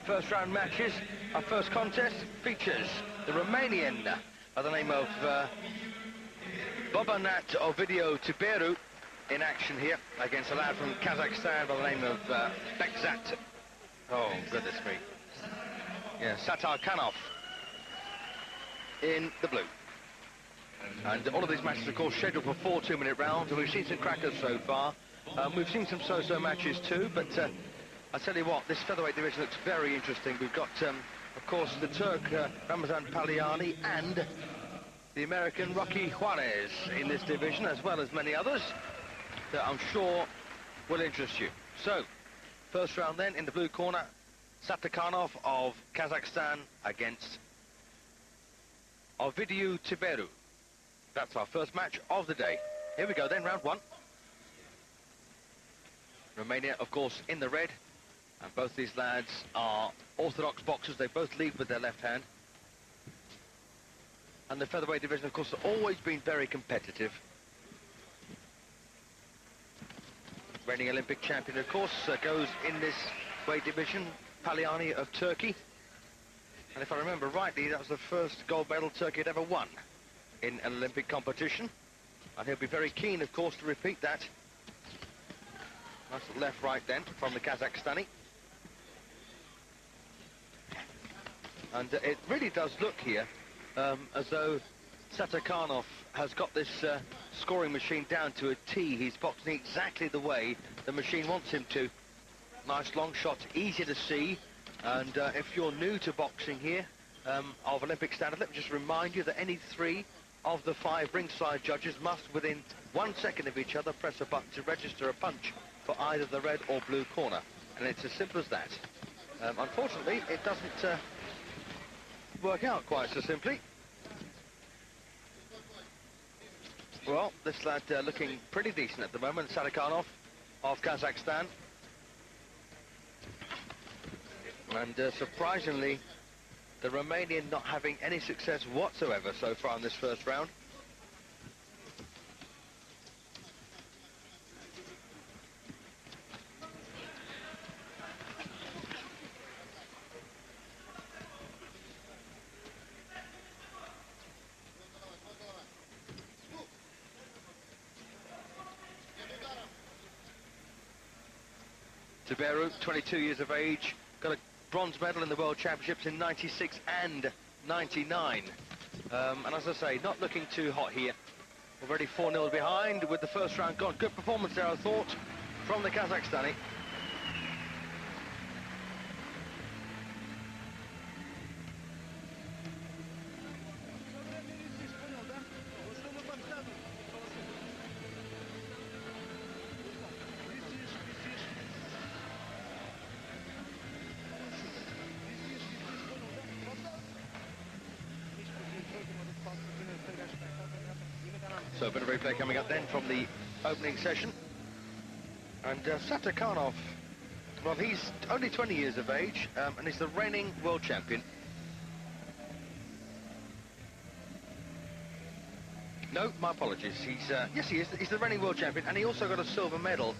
first round matches. Our first contest features the Romanian by the name of Bobirnat Ovidiu in action here against a lad from Kazakhstan by the name of Bekzat. Oh, goodness me. Yeah, Sattarkhan in the blue. And all of these matches, of course, scheduled for 4 2-minute rounds, and we've seen some crackers so far. We've seen some so-so matches too, but I tell you what, this featherweight division looks very interesting. We've got, of course, the Turk Ramazan Paliani and the American Rocky Juarez in this division, as well as many others that I'm sure will interest you. So, first round then, in the blue corner, Sattarkhan of Kazakhstan against Ovidiu. That's our first match of the day. Here we go then, round one. Romania, of course, in the red, and both these lads are orthodox boxers. They both lead with their left hand. And the featherweight division, of course, has always been very competitive. Reigning Olympic champion, of course, goes in this weight division, Paliani of Turkey. And if I remember rightly, that was the first gold medal Turkey had ever won in an Olympic competition. And he'll be very keen, of course, to repeat that. Nice left-right then from the Kazakhstani. And it really does look here as though Sattarkhan has got this scoring machine down to a T. He's boxing exactly the way the machine wants him to. Nice long shot, easy to see. And if you're new to boxing here, of Olympic standard, let me just remind you that any 3 of the 5 ringside judges must, within 1 second of each other, press a button to register a punch for either the red or blue corner. And it's as simple as that. Unfortunately, it doesn't work out quite so simply. Well, this lad looking pretty decent at the moment, Sattarkhan of Kazakhstan. And surprisingly, the Romanian not having any success whatsoever so far in this first round. Tiberu, 22 years of age, got a bronze medal in the World Championships in 96 and 99. And as I say, not looking too hot here. Already 4-0 behind with the first round gone. Good performance there, I thought, from the Kazakhstani. So a bit of replay coming up then from the opening session. And Sattarkhan, well, he's only 20 years of age, and he's the reigning world champion. No, my apologies. He's yes, he is. He's the reigning world champion, and he also got a silver medal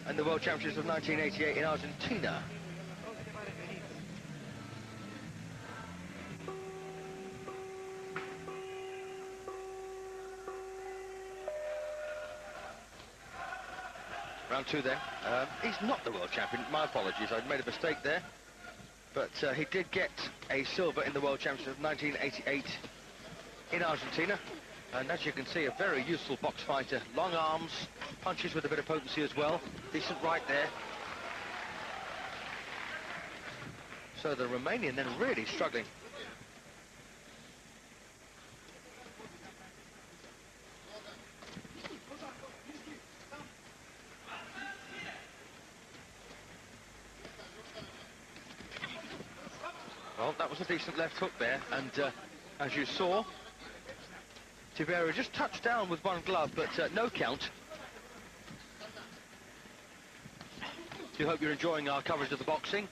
in the World Championships of 1988 in Argentina. Round 2 then. He's not the world champion. My apologies, I made a mistake there. But he did get a silver in the World Championships of 1988 in Argentina. And as you can see, a very useful box fighter. Long arms, punches with a bit of potency as well. Decent right there. So the Romanian then really struggling. Well, that was a decent left hook there, and as you saw, Tiberu just touched down with one glove, but no count. Do hope you're enjoying our coverage of the boxing.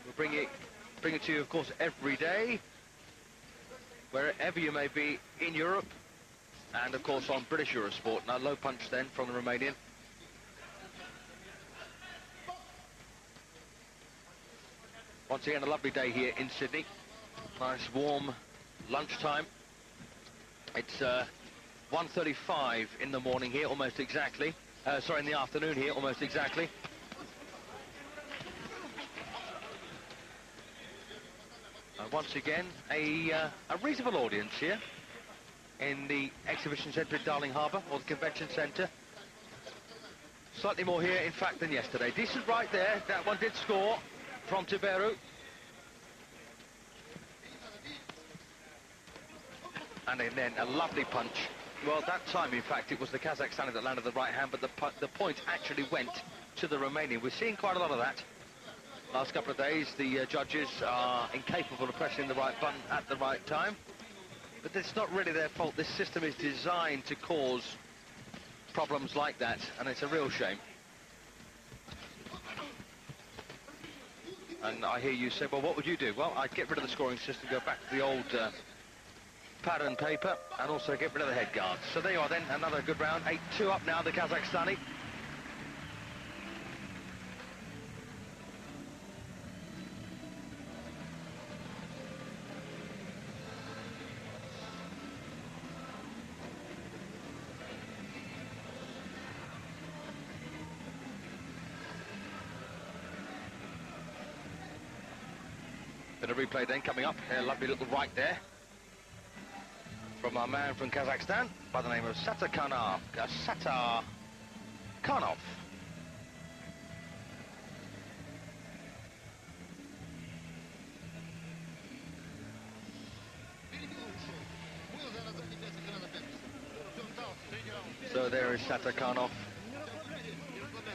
We'll bring it to you, of course, every day, wherever you may be in Europe, and of course on British Eurosport. Now, low punch then from the Romanian. Once again, a lovely day here in Sydney. Nice warm lunchtime. It's 1:35 in the morning here, almost exactly. Sorry, in the afternoon here, almost exactly. Once again, a reasonable audience here in the exhibition centre in Darling Harbour, or the convention centre. Slightly more here, in fact, than yesterday. Decent right there. That one did score from Tiberu. And then a lovely punch. Well, that time, in fact, it was the Kazakhstani that landed the right hand, but the point actually went to the Romanian. We're seeing quite a lot of that. Last couple of days, the judges are incapable of pressing the right button at the right time. But it's not really their fault. This system is designed to cause problems like that, and it's a real shame. And I hear you say, well, what would you do? Well, I'd get rid of the scoring system, go back to the old pad and paper, and also get rid of the head guards. So there you are then, another good round. 8-2 up now, the Kazakhstani. Bit of replay then coming up. A lovely little right there from our man from Kazakhstan by the name of Sattarkhan. Sattarkhanov. So there is Sattarkhanov.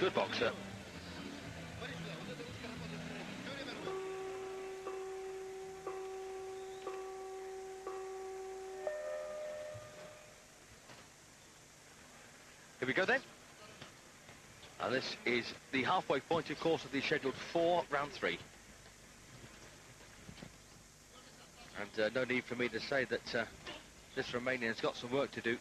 Good boxer. Here we go then. And this is the halfway point, of course, of the scheduled 4 round 3. And no need for me to say that this Romanian's got some work to do.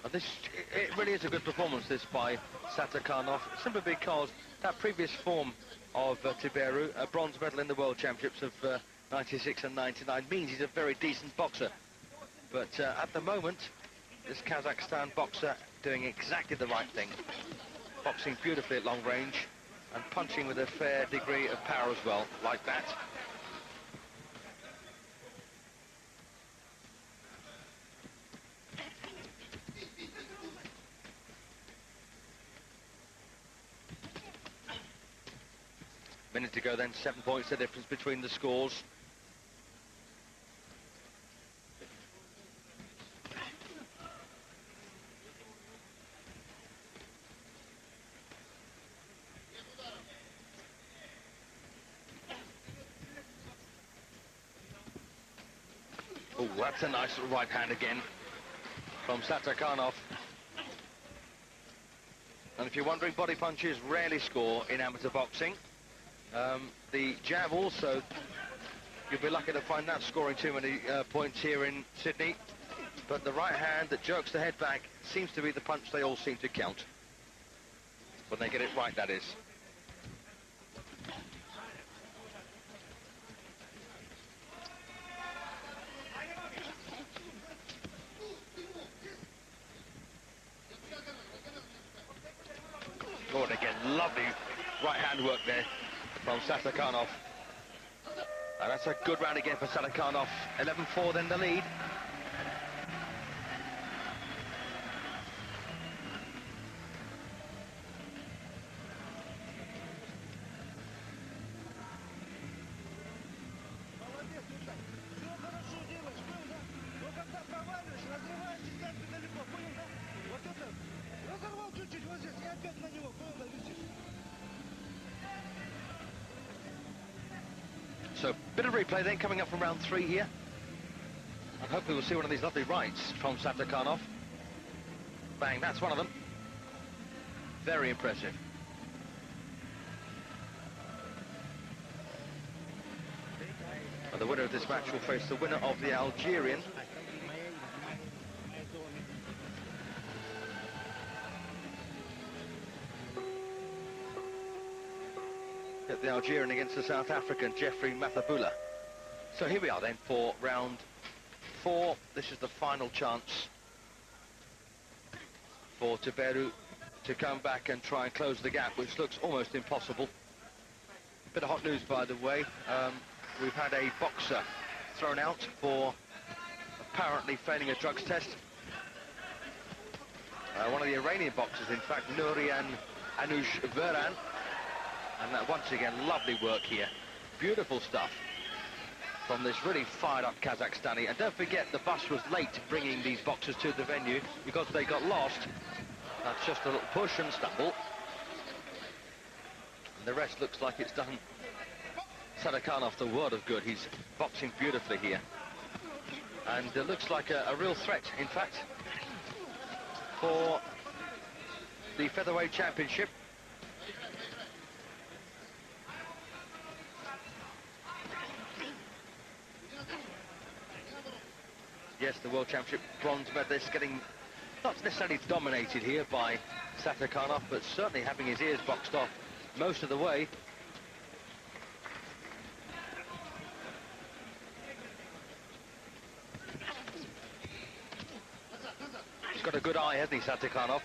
And this, it really is a good performance, this, by Sattarkhanov, simply because that previous form of Tiberu, a bronze medal in the World Championships of 96 and 99, means he's a very decent boxer. But at the moment, this Kazakhstan boxer doing exactly the right thing. Boxing beautifully at long range and punching with a fair degree of power as well, like that. Minute to go then, 7 points the difference between the scores. Oh, that's a nice right hand again from Sattarkhanov. And if you're wondering, body punches rarely score in amateur boxing. The jab also, you'll be lucky to find that scoring too many points here in Sydney. But the right hand that jerks the head back seems to be the punch they all seem to count. When they get it right, that is. Oh, and again, lovely right hand work there from Sattarkhanov. And that's a good round again for Sattarkhanov. 11-4 then the lead. So, bit of replay then coming up from round 3 here. And hopefully we'll see one of these lovely rights from Sattarkhanov. Bang, that's one of them. Very impressive. And the winner of this match will face the winner of the Algerian the Algerian against the South African, Jeffrey Mathabula. So here we are then for round 4. This is the final chance for Tiberu to come back and try and close the gap, which looks almost impossible. Bit of hot news, by the way. We've had a boxer thrown out for apparently failing a drugs test. One of the Iranian boxers, in fact, Nurian Anush Veran. And once again, lovely work here. Beautiful stuff from this really fired-up Kazakhstani. And don't forget, the bus was late bringing these boxers to the venue because they got lost. That's just a little push and stumble. And the rest looks like it's done Sattarkhan the world of good. He's boxing beautifully here. And it looks like a real threat, in fact, for the featherweight championship. Yes, the World Championship bronze medalist getting not necessarily dominated here by Sattarkhan, but certainly having his ears boxed off most of the way. He's got a good eye, hasn't he, Sattarkhan?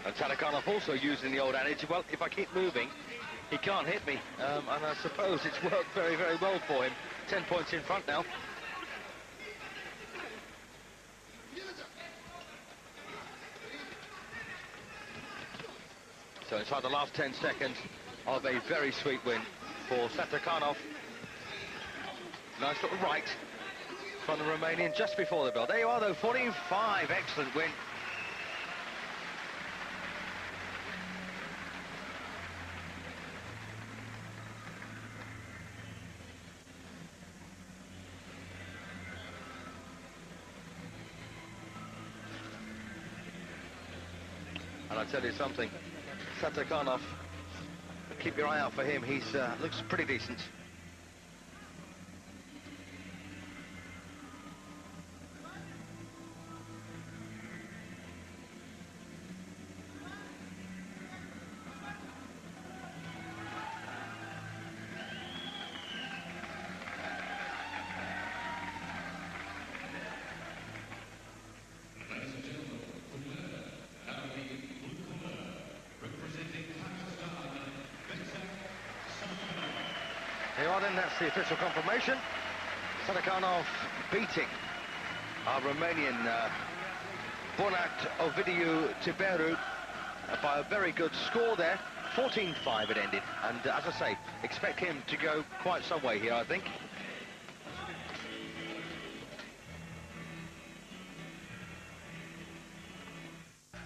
And Sattarkhan also using the old adage, well, if I keep moving, he can't hit me. And I suppose it's worked very, very well for him. 10 points in front now. So inside the last 10 seconds of a very sweet win for Sattarkhan. Nice little right from the Romanian just before the bell. There you are, though, 14-5. Excellent win. And I'll tell you something, Sattarkhan, keep your eye out for him. He's looks pretty decent. Here are then, that's the official confirmation. Sattarkhan beating our Romanian Bobirnat Ovidiu Tiberu by a very good score there. 14-5 it ended, and as I say, expect him to go quite some way here, I think.